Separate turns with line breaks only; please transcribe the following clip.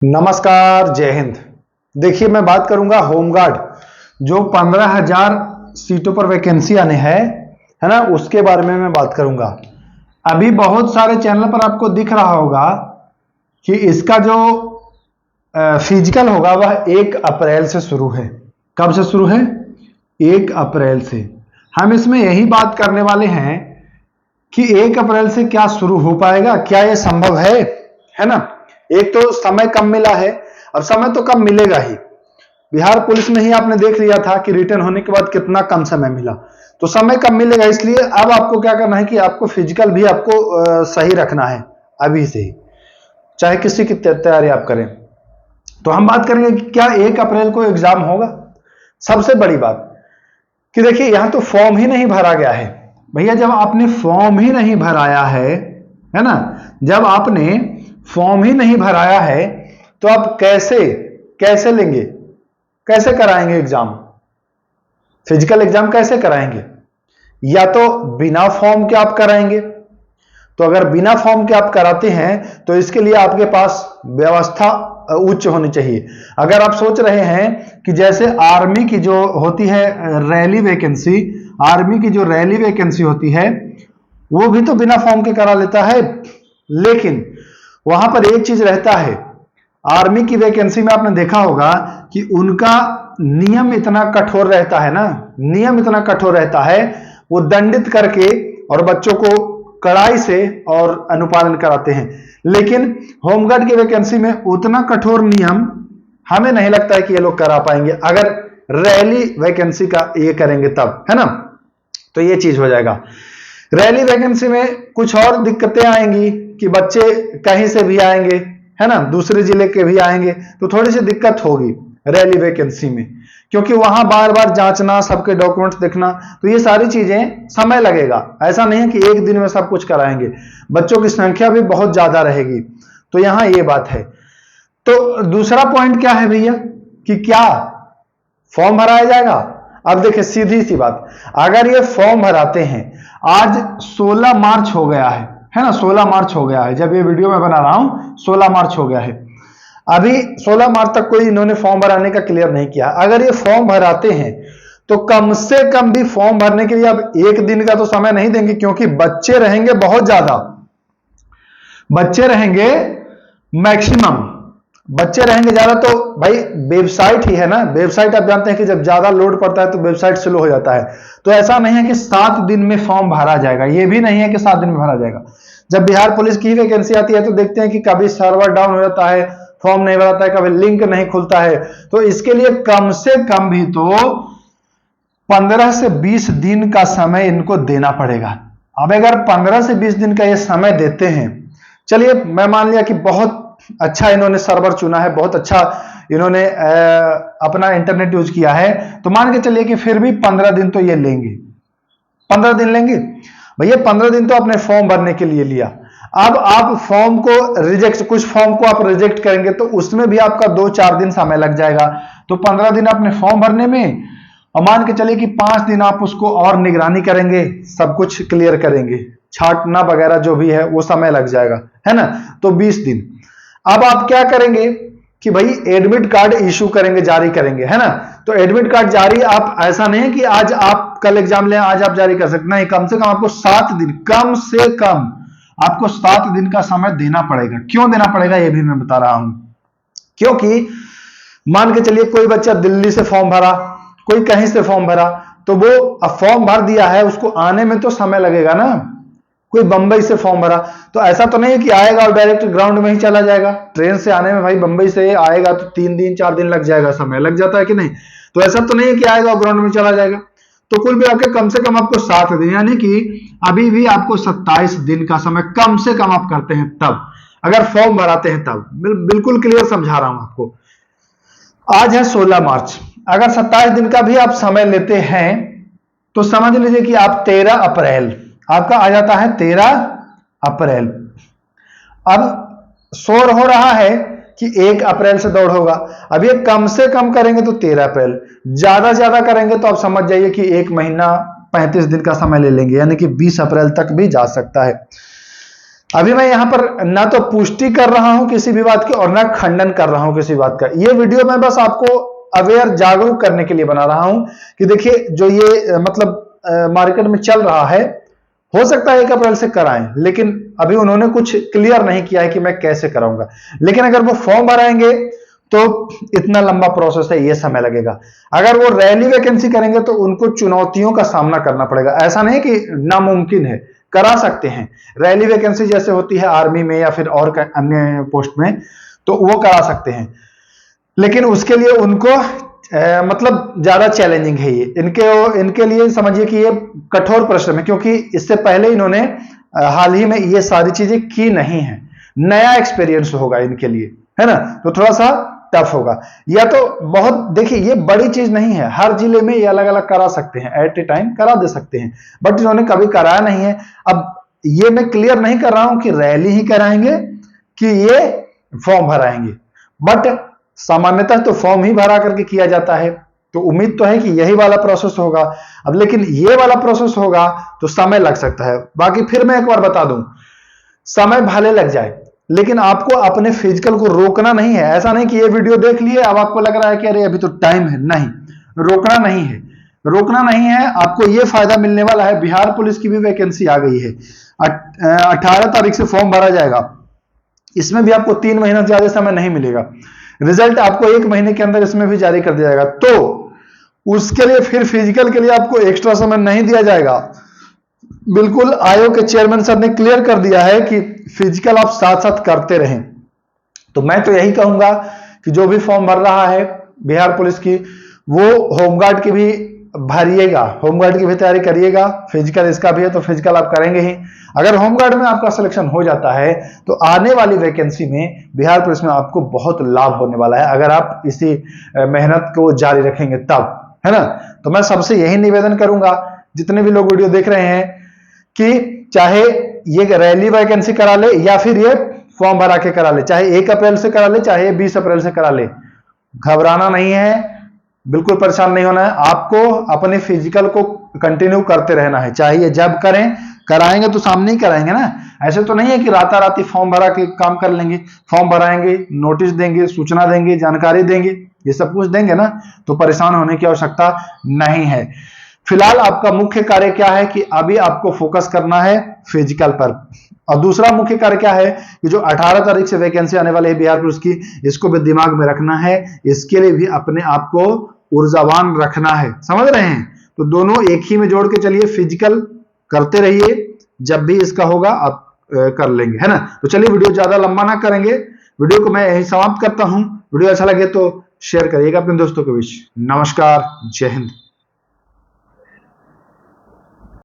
नमस्कार, जय हिंद। देखिए, मैं बात करूंगा होमगार्ड जो 15,000 सीटों पर वैकेंसी आने है ना, उसके बारे में मैं बात करूंगा। अभी बहुत सारे चैनल पर आपको दिख रहा होगा कि इसका जो फिजिकल होगा वह 1 अप्रैल से शुरू है। कब से शुरू है? 1 अप्रैल से। हम इसमें यही बात करने वाले हैं कि 1 अप्रैल से क्या शुरू हो पाएगा, क्या यह संभव है ना। एक तो समय कम मिला है, और समय तो कम मिलेगा ही। बिहार पुलिस में ही आपने देख लिया था कि रिटर्न होने के बाद कितना कम समय मिला, तो समय कम मिलेगा। इसलिए अब आपको क्या करना है कि आपको फिजिकल भी आपको सही रखना है अभी से ही, चाहे किसी की तैयारी आप करें। तो हम बात करेंगे कि क्या 1 अप्रैल को एग्जाम होगा। सबसे बड़ी बात कि देखिए, यहां तो फॉर्म ही नहीं भरा गया है। भैया, जब आपने फॉर्म ही नहीं भराया है ना, जब आपने फॉर्म ही नहीं भराया है तो आप कैसे लेंगे, कैसे कराएंगे एग्जाम, फिजिकल एग्जाम कैसे कराएंगे? या तो बिना फॉर्म के आप कराएंगे। तो अगर बिना फॉर्म के आप कराते हैं तो इसके लिए आपके पास व्यवस्था उच्च होनी चाहिए। अगर आप सोच रहे हैं कि जैसे आर्मी की जो होती है रैली वैकेंसी, आर्मी की जो रैली वैकेंसी होती है वो भी तो बिना फॉर्म के करा लेता है, लेकिन वहां पर एक चीज रहता है, आर्मी की वैकेंसी में आपने देखा होगा कि उनका नियम इतना कठोर रहता है ना, नियम इतना कठोर रहता है, वो दंडित करके और बच्चों को कड़ाई से और अनुपालन कराते हैं। लेकिन होमगार्ड की वैकेंसी में उतना कठोर नियम हमें नहीं लगता है कि ये लोग करा पाएंगे। अगर रैली वैकेंसी का ये करेंगे तब, है ना, तो ये चीज हो जाएगा। रैली वैकेंसी में कुछ और दिक्कतें आएंगी कि बच्चे कहीं से भी आएंगे, है ना, दूसरे जिले के भी आएंगे, तो थोड़ी सी दिक्कत होगी रैली वैकेंसी में, क्योंकि वहां बार बार जांचना, सबके डॉक्यूमेंट्स देखना, तो ये सारी चीजें समय लगेगा। ऐसा नहीं है कि एक दिन में सब कुछ कराएंगे, बच्चों की संख्या भी बहुत ज्यादा रहेगी। तो यहां ये बात है। तो दूसरा पॉइंट क्या है भैया कि क्या फॉर्म भराया जाएगा? अब देखिए, सीधी सी बात, अगर ये फॉर्म भराते हैं, आज 16 मार्च हो गया है ना, 16 मार्च हो गया है जब ये वीडियो मैं बना रहा हूं, 16 मार्च हो गया है। अभी 16 मार्च तक कोई इन्होंने फॉर्म भराने का क्लियर नहीं किया। अगर ये फॉर्म भराते हैं तो कम से कम भी फॉर्म भरने के लिए अब एक दिन का तो समय नहीं देंगे, क्योंकि बच्चे रहेंगे बहुत ज्यादा, बच्चे रहेंगे मैक्सिमम, बच्चे रहेंगे ज्यादा। तो भाई वेबसाइट ही है ना, वेबसाइट आप जानते हैं कि जब ज्यादा लोड पड़ता है तो वेबसाइट स्लो हो जाता है। तो ऐसा नहीं है कि 7 दिन में फॉर्म भरा जाएगा, ये भी नहीं है कि 7 दिन में भरा जाएगा। जब बिहार पुलिस की वैकेंसी आती है तो देखते हैं कि कभी सर्वर डाउन हो जाता है, फॉर्म नहीं भराता है, कभी लिंक नहीं खुलता है। तो इसके लिए कम से कम भी तो 15 से 20 दिन का समय इनको देना पड़ेगा। अब अगर 15 से 20 दिन का ये समय देते हैं, चलिए मैं मान लिया कि बहुत अच्छा इन्होंने सर्वर चुना है, बहुत अच्छा इन्होंने अपना इंटरनेट यूज किया है, तो मान के चलिए कि फिर भी 15 दिन तो ये लेंगे, 15 दिन लेंगे। भैया 15 दिन तो आपने फॉर्म भरने के लिए लिया, अब आप फॉर्म को रिजेक्ट, कुछ फॉर्म को आप रिजेक्ट करेंगे तो उसमें भी आपका 2-4 दिन समय लग जाएगा। तो 15 दिन आपने फॉर्म भरने में, और मान के चलिए कि 5 दिन आप उसको और निगरानी करेंगे, सब कुछ क्लियर करेंगे, छांटना वगैरह जो भी है वो समय लग जाएगा, है ना, तो 20 दिन। अब आप क्या करेंगे कि भाई एडमिट कार्ड इशू करेंगे, जारी करेंगे, है ना। तो एडमिट कार्ड जारी, आप ऐसा नहीं है कि आज आप कल एग्जाम लें आज आप जारी कर सकते, नहीं, कम से कम आपको 7 दिन, कम से कम आपको 7 दिन का समय देना पड़ेगा। क्यों देना पड़ेगा ये भी मैं बता रहा हूं, क्योंकि मान के चलिए कोई बच्चा दिल्ली से फॉर्म भरा, कोई कहीं से फॉर्म भरा, तो वो अब फॉर्म भर दिया है, उसको आने में तो समय लगेगा ना। कोई बंबई से फॉर्म भरा, तो ऐसा तो नहीं है कि आएगा और डायरेक्ट ग्राउंड में ही चला जाएगा। ट्रेन से आने में भाई बंबई से आएगा तो 3 दिन 4 दिन लग जाएगा, समय लग जाता है कि नहीं। तो ऐसा तो नहीं है कि आएगा और ग्राउंड में चला जाएगा। तो कुल मिला के कम से कम आपको 7 दिन, यानी कि अभी भी आपको 27 दिन का समय कम से कम आप करते हैं तब, अगर फॉर्म भराते हैं तब। बिल्कुल क्लियर समझा रहा हूं आपको। आज है 16 मार्च, अगर 27 दिन का भी आप समय लेते हैं तो समझ लीजिए कि आप 13 अप्रैल आपका आ जाता है, 13 अप्रैल। अब शोर हो रहा है कि 1 अप्रैल से दौड़ होगा। अब ये कम से कम करेंगे तो 13 अप्रैल, ज्यादा करेंगे तो आप समझ जाइए कि 1 महीना 35 दिन का समय ले लेंगे, यानी कि 20 अप्रैल तक भी जा सकता है। अभी मैं यहां पर ना तो पुष्टि कर रहा हूं किसी भी बात की और ना खंडन कर रहा हूं किसी बात का। ये वीडियो मैं बस आपको अवेयर, जागरूक करने के लिए बना रहा हूं कि देखिए जो ये मतलब मार्केट में चल रहा है, हो सकता है 1 अप्रैल से कराएं, लेकिन अभी उन्होंने कुछ क्लियर नहीं किया है कि मैं कैसे कराऊंगा। लेकिन अगर वो फॉर्म भराएंगे तो इतना लंबा प्रोसेस है, ये समय लगेगा। अगर वो रैली वैकेंसी करेंगे तो उनको चुनौतियों का सामना करना पड़ेगा। ऐसा नहीं कि नामुमकिन है, करा सकते हैं। रैली वैकेंसी जैसे होती है आर्मी में या फिर और अन्य पोस्ट में, तो वो करा सकते हैं, लेकिन उसके लिए उनको मतलब ज्यादा चैलेंजिंग है ये इनके लिए। समझिए कि ये कठोर परिश्रम है, क्योंकि इससे पहले इन्होंने हाल ही में ये सारी चीजें की नहीं है। नया एक्सपीरियंस होगा इनके लिए, है ना, तो थोड़ा सा टफ होगा। या तो बहुत, देखिए ये बड़ी चीज नहीं है, हर जिले में ये अलग अलग करा सकते हैं, एट ए टाइम करा दे सकते हैं, बट इन्होंने कभी कराया नहीं है। अब ये मैं क्लियर नहीं कर रहा हूं कि रैली ही कराएंगे कि ये फॉर्म भराएंगे, बट सामान्यतः तो फॉर्म ही भरा करके किया जाता है, तो उम्मीद तो है कि यही वाला प्रोसेस होगा। अब लेकिन ये वाला प्रोसेस होगा तो समय लग सकता है। बाकी फिर मैं एक बार बता दूं, समय भले लग जाए, लेकिन आपको अपने फिजिकल को रोकना नहीं है। ऐसा नहीं कि ये वीडियो देख लिए अब आपको लग रहा है कि अरे अभी तो टाइम है, नहीं, रोकना नहीं है, रोकना नहीं है। आपको ये फायदा मिलने वाला है, बिहार पुलिस की भी वैकेंसी आ गई है, 18 तारीख से फॉर्म भरा जाएगा। इसमें भी आपको 3 महीना से ज्यादा समय नहीं मिलेगा, रिजल्ट आपको 1 महीने के अंदर इसमें भी जारी कर दिया जाएगा। तो उसके लिए फिर फिजिकल के लिए आपको एक्स्ट्रा समय नहीं दिया जाएगा। बिल्कुल आयोग के चेयरमैन सर ने क्लियर कर दिया है कि फिजिकल आप साथ साथ करते रहें। तो मैं तो यही कहूंगा कि जो भी फॉर्म भर रहा है बिहार पुलिस की, वो होमगार्ड की भी भरिएगा, होमगार्ड की भी तैयारी करिएगा। फिजिकल इसका भी है तो फिजिकल आप करेंगे ही। अगर होमगार्ड में आपका सिलेक्शन हो जाता है तो आने वाली वैकेंसी में बिहार पुलिस में आपको बहुत लाभ होने वाला है, अगर आप इसी मेहनत को जारी रखेंगे तब, है ना। तो मैं सबसे यही निवेदन करूंगा, जितने भी लोग वीडियो देख रहे हैं, कि चाहे ये रैली वैकेंसी करा ले या फिर ये फॉर्म भरा के करा ले, चाहे 1 अप्रैल से करा ले चाहे 20 अप्रैल से करा ले, घबराना नहीं है, बिल्कुल परेशान नहीं होना है। आपको अपने फिजिकल को कंटिन्यू करते रहना है, चाहे ये जब करें, कराएंगे तो सामने ही कराएंगे ना। ऐसे तो नहीं है कि राताराती फॉर्म भरा के काम कर लेंगे। फॉर्म भराएंगे, नोटिस देंगे, सूचना देंगे, जानकारी देंगे, ये सब कुछ देंगे ना, तो परेशान होने की आवश्यकता नहीं है। फिलहाल आपका मुख्य कार्य क्या है कि अभी आपको फोकस करना है फिजिकल पर, और दूसरा मुख्य कार्य क्या है कि जो 18 तारीख से वैकेंसी आने वाली है बिहार पुलिस की, इसको भी दिमाग में रखना है। इसके लिए भी अपने आप को ऊर्जावान रखना है, समझ रहे हैं। तो दोनों एक ही में जोड़ के चलिए, फिजिकल करते रहिए, जब भी इसका होगा आप कर लेंगे, है ना। तो चलिए वीडियो ज्यादा लंबा ना करेंगे, वीडियो को मैं यही समाप्त करता हूं। वीडियो अच्छा लगे तो शेयर करिएगा अपने दोस्तों के बीच। नमस्कार, जय हिंद।